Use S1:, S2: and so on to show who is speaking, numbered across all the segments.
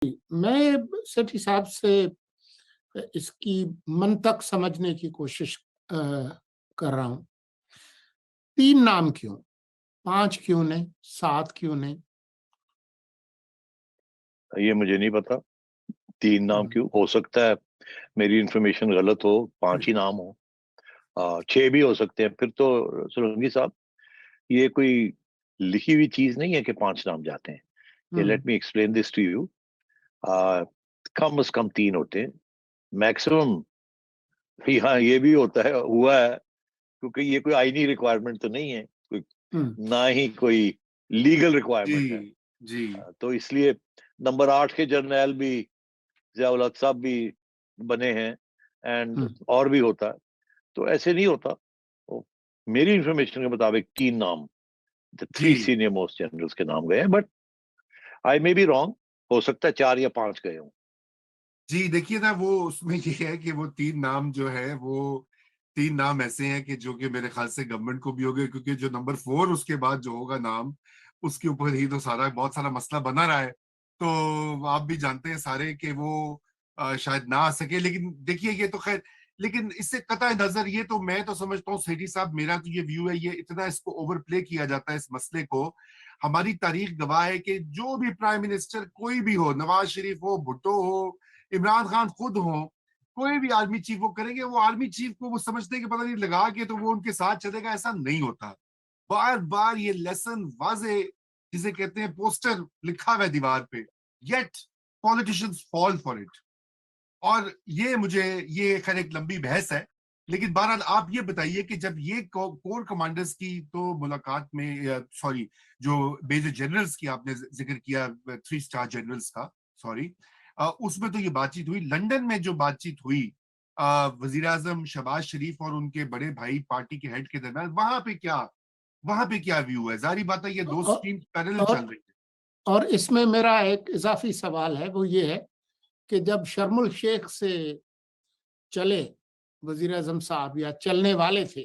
S1: मैं सेठ साहब से इसकी मंतक समझने की कोशिश कर रहा हूँ। 3 नाम क्यों? 5 क्यों नहीं? 7 क्यों नहीं?
S2: ये मुझे नहीं पता। 3 नाम
S1: हुँ,
S2: क्यों हो सकता है? मेरी इंफॉर्मेशन गलत हो, 5 ही नाम हो। 6 भी हो सकते हैं। फिर तो सोलंकी साहब, ये कोई लिखी हुई चीज नहीं है कि 5 नाम जाते हैं। ये
S1: हुँ,
S2: let me explain this to you. कम से कम 3 होते हैं, मैक्सिमम। हाँ, ये भी होता है, हुआ है, क्योंकि ये कोई आईनी रिक्वायरमेंट तो नहीं है, कोई
S1: हुँ,
S2: ना ही कोई लीगल रिक्वायरमेंट है।
S3: जी, जी।
S2: तो इसलिए नंबर 8 के जर्नैल भी ज़िया-उल हक साहब भी बने हैं, एंड
S1: हुँ,
S2: और भी होता है। तो ऐसे नहीं होता। तो मेरी इंफॉर्मेशन के मुताबिक 3 नाम, the 3
S3: G,
S2: senior most generals के नाम गए हैं, but I may be wrong. हो सकता है 4 या 5 गए हों।
S3: जी, देखिए ना वो उसमें ये है कि वो 3 नाम जो है वो 3 नाम ऐसे हैं कि जो कि मेरे ख़्याल से गवर्नमेंट को भी हो गए, क्योंकि जो नंबर 4 उसके बाद जो होगा नाम, उसके ऊपर ही तो सारा बहुत सारा मसला बना रहा है। तो आप भी जानते हैं सारे कि वो शायद ना आ सके, लेकिन देखिए ये तो ख़ैर, लेकिन इससे कतई नज़र ये तो मैं तो समझता हूँ सेठी साहब, मेरा तो ये व्यू है, ये इतना इसको ओवर प्ले किया जाता है इस मसले को। हमारी तारीख गवाह है कि जो भी प्राइम मिनिस्टर कोई भी हो, नवाज़ शरीफ हो, भुट्टो हो, इमरान खान खुद हो, कोई भी आर्मी चीफ वो करेंगे, वो आर्मी चीफ को वो समझते हैं कि पता नहीं लगा के तो वो उनके साथ चलेगा, ऐसा नहीं होता। बार बार ये लेसन वाजे, जिसे कहते हैं पोस्टर लिखा हुआ है दीवार पे, yet politicians fall for it. और ये मुझे, ये खैर एक लंबी बहस है, लेकिन बहरहाल आप ये बताइए कि जब ये कोर कमांडर्स की तो मुलाकात में, सॉरी, जो मेजर जनरल्स की आपने जिक्र किया, 3 स्टार जनरल्स का, सॉरी, उसमें तो ये बातचीत हुई, लंदन में जो बातचीत हुई वजीर आजम शहबाज शरीफ और उनके बड़े भाई पार्टी के हेड के दरमियान, वहां पे क्या व्यू है? जारी बात है ये दो
S1: औ
S3: स्ट्रीम पैरेलल चल
S1: और
S3: रही है।
S1: और इसमें मेरा एक इज़ाफ़ी सवाल है, वो ये है कि जब शर्मुल शेख से चले वज़ीर-ए-आज़म साहब या चलने वाले थे,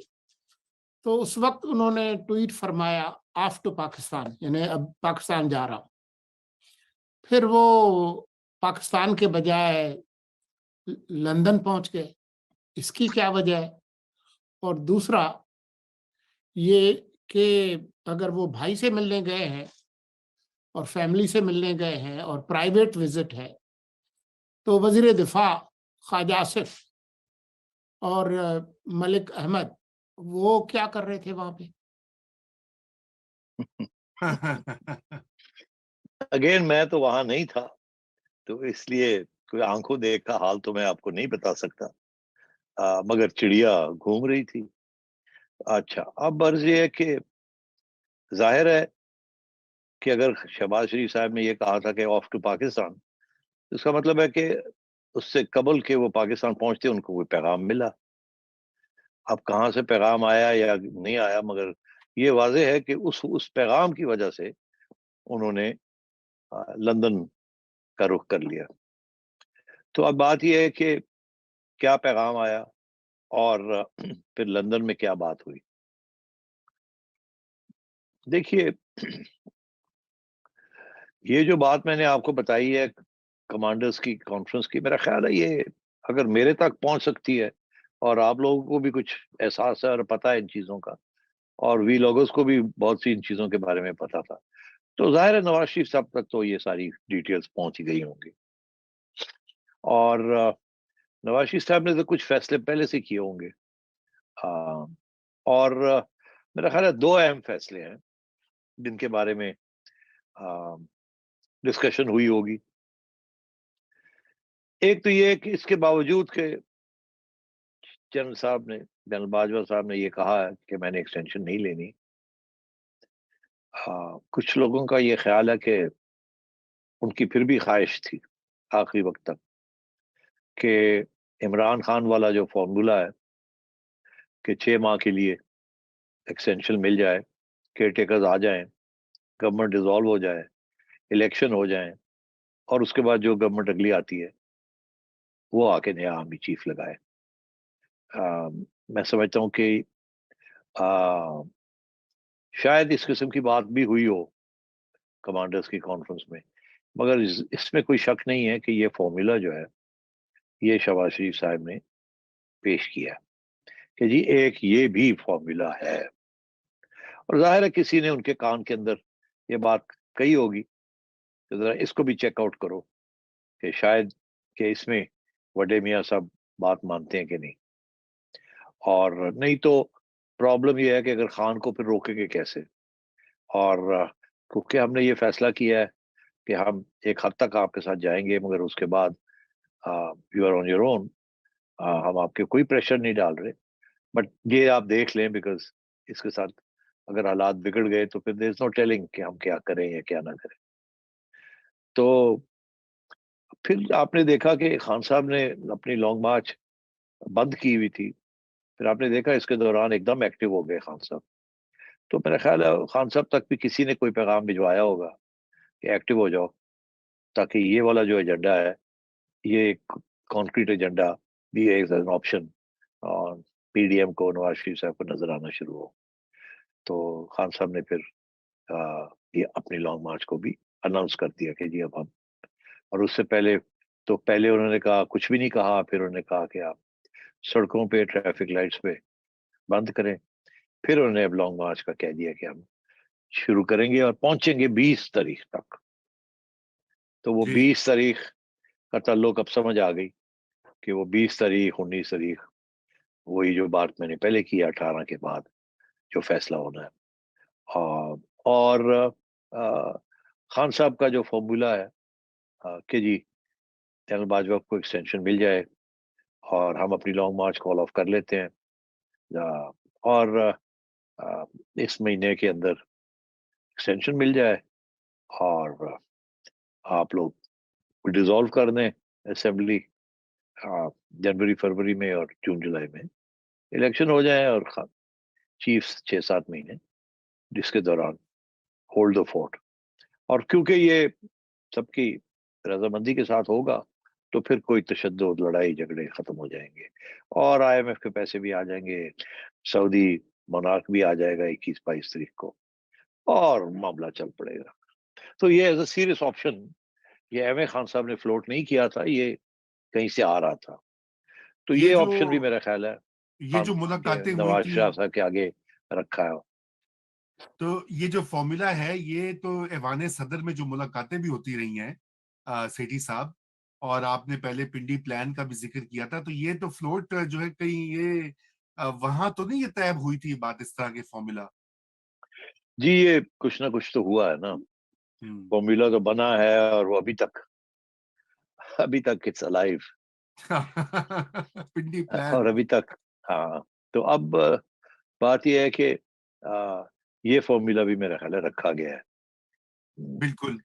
S1: तो उस वक़्त उन्होंने ट्वीट फरमाया, ऑफ टू पाकिस्तान, यानी अब पाकिस्तान जा रहा हूँ। फिर वो पाकिस्तान के बजाय लंदन पहुँच गए। इसकी क्या वजह है? और दूसरा ये कि अगर वो भाई से मिलने गए हैं और फैमिली से मिलने गए हैं और प्राइवेट विजिट है, तो वज़ीर दिफा ख्वाजा आसिफ और मलिक अहमद वो क्या कर रहे थे वहाँ पे?
S2: अगेन, मैं तो वहां नहीं था, तो इसलिए कोई आंखों देखा हाल तो मैं आपको नहीं बता सकता। मगर चिड़िया घूम रही थी। अच्छा, अब अर्ज ये है कि जाहिर है कि अगर शहबाज शरीफ साहब ने ये कहा था कि ऑफ टू पाकिस्तान, तो इसका मतलब है कि उससे कबल के वो पाकिस्तान पहुंचते उनको कोई पैगाम मिला। अब कहाँ से पैगाम आया या नहीं आया, मगर ये वाज़ेह है कि उस पैगाम की वजह से उन्होंने लंदन का रुख कर लिया। तो अब बात यह है कि क्या पैगाम आया और फिर लंदन में क्या बात हुई। देखिए, ये जो बात मैंने आपको बताई है कमांडर्स की कॉन्फ्रेंस की, मेरा ख्याल है ये अगर मेरे तक पहुंच सकती है और आप लोगों को भी कुछ एहसास है और पता है इन चीज़ों का, और वी लोगों को भी बहुत सी इन चीज़ों के बारे में पता था, तो जाहिर है नवाज शरीफ साहब तक तो ये सारी डिटेल्स पहुंच ही गई होंगी। और नवाज शरीफ साहब ने तो कुछ फैसले पहले से किए होंगे। अ, और मेरा ख्याल है 2 अहम फैसले हैं जिनके बारे में डिस्कशन हुई होगी। एक तो ये है कि इसके बावजूद कि जनरल बाजवा साहब ने ये कहा है कि मैंने एक्सटेंशन नहीं लेनी, कुछ लोगों का ये ख्याल है कि उनकी फिर भी ख्वाहिश थी आखिरी वक्त तक कि इमरान खान वाला जो फॉर्मूला है कि 6 माह के लिए एक्सटेंशन मिल जाए, केयर टेकर्स आ जाएं, गवर्नमेंट डिसॉल्व हो जाए, इलेक्शन हो जाए, और उसके बाद जो गवर्नमेंट अगली आती है वो आके नया आर्मी चीफ लगाए। मैं समझता हूँ कि आ, शायद इस किस्म की बात भी हुई हो कमांडर्स की कॉन्फ्रेंस में, मगर इसमें कोई शक नहीं है कि ये फॉर्मूला जो है ये शहबाज शरीफ साहब ने पेश किया कि जी एक ये भी फॉर्मूला है। और जाहिर है किसी ने उनके कान के अंदर ये बात कही होगी कि जरा इसको भी चेकआउट करो कि शायद कि इसमें वडे मियाँ साहब बात मानते हैं कि नहीं। और नहीं तो प्रॉब्लम ये है कि अगर खान को फिर रोकेंगे कैसे। और क्योंकि हमने ये फैसला किया है कि हम एक हद तक आपके साथ जाएंगे मगर उसके बाद you are on your own, हम आपके कोई प्रेशर नहीं डाल रहे। बट ये आप देख लें बिकॉज इसके साथ अगर हालात बिगड़ गए तो फिर देयर इज नो टेलिंग कि हम क्या करें या क्या ना करें। तो फिर आपने देखा कि खान साहब ने अपनी लॉन्ग मार्च बंद की हुई थी। फिर आपने देखा इसके दौरान एकदम एक्टिव हो गए खान साहब। तो मेरा ख्याल है खान साहब तक भी किसी ने कोई पैगाम भिजवाया होगा कि एक्टिव हो जाओ, ताकि ये वाला जो एजेंडा है ये एक कॉन्क्रीट एजेंडा भी एज एन ऑप्शन और पीडीएम को नवाज शरीफ साहब को नजर आना शुरू हो। तो खान साहब ने फिर ये अपनी लॉन्ग मार्च को भी अनाउंस कर दिया कि जी अब हम। और उससे पहले तो पहले उन्होंने कहा कुछ भी नहीं कहा, फिर उन्होंने कहा कि आप सड़कों पे ट्रैफिक लाइट्स पे बंद करें। फिर उन्होंने अब लॉन्ग मार्च का कह दिया कि हम शुरू करेंगे और पहुंचेंगे 20 तारीख तक। तो वो
S3: जी
S2: 20 तारीख का ताल्लुक अब समझ आ गई कि वो 20 तारीख 19 तारीख वही जो बात मैंने पहले की 18 के बाद जो फैसला होना है। और खान साहब का जो फॉर्मूला है कि जी जनरल बाजवा को एक्सटेंशन मिल जाए और हम अपनी लॉन्ग मार्च कॉल ऑफ कर लेते हैं, और इस महीने के अंदर एक्सटेंशन मिल जाए और आप लोग डिसॉल्व कर दें असेंबली जनवरी फरवरी में और जून जुलाई में इलेक्शन हो जाए और चीफ्स 6-7 महीने जिसके दौरान होल्ड द फोर्ट। और क्योंकि ये सबकी रजामंदी के साथ होगा तो फिर कोई तशद्दुद लड़ाई झगड़े खत्म हो जाएंगे और आईएमएफ के पैसे भी आ जाएंगे, सऊदी मोनार्क भी आ जाएगा 21-22 तारीख को और मामला चल पड़ेगा। तो ये एज अ सीरियस ऑप्शन ये एम ए खान साहब ने फ्लोट नहीं किया था, ये कहीं से आ रहा था। तो
S3: ये
S2: ये
S3: जो
S2: ऑप्शन भी मेरा ख्याल है
S3: ये
S2: हम
S3: जो मुलाकातें हुई
S2: नवाज
S3: थी,
S2: शरीफ साहब के आगे रखा है।
S3: तो ये जो फॉर्मूला है ये तो ऐवान सदर में जो मुलाकातें भी होती रही हैं सेठी साहब, और आपने पहले पिंडी प्लान का भी जिक्र किया था, तो ये तो फ्लोट जो है कहीं ये वहां तो नहीं ये तय हुई थी बात इस तरह के फॉर्मूला?
S2: जी ये कुछ ना कुछ तो हुआ है ना,
S3: हम्म।
S2: फॉर्मूला तो बना है और वो अभी तक इट्स अलाइव
S3: पिंडी
S2: और
S3: प्लान।
S2: अभी तक। हाँ, तो अब बात यह है कि ये फॉर्मूला भी मेरा ख्याल है रखा गया है।
S3: बिल्कुल।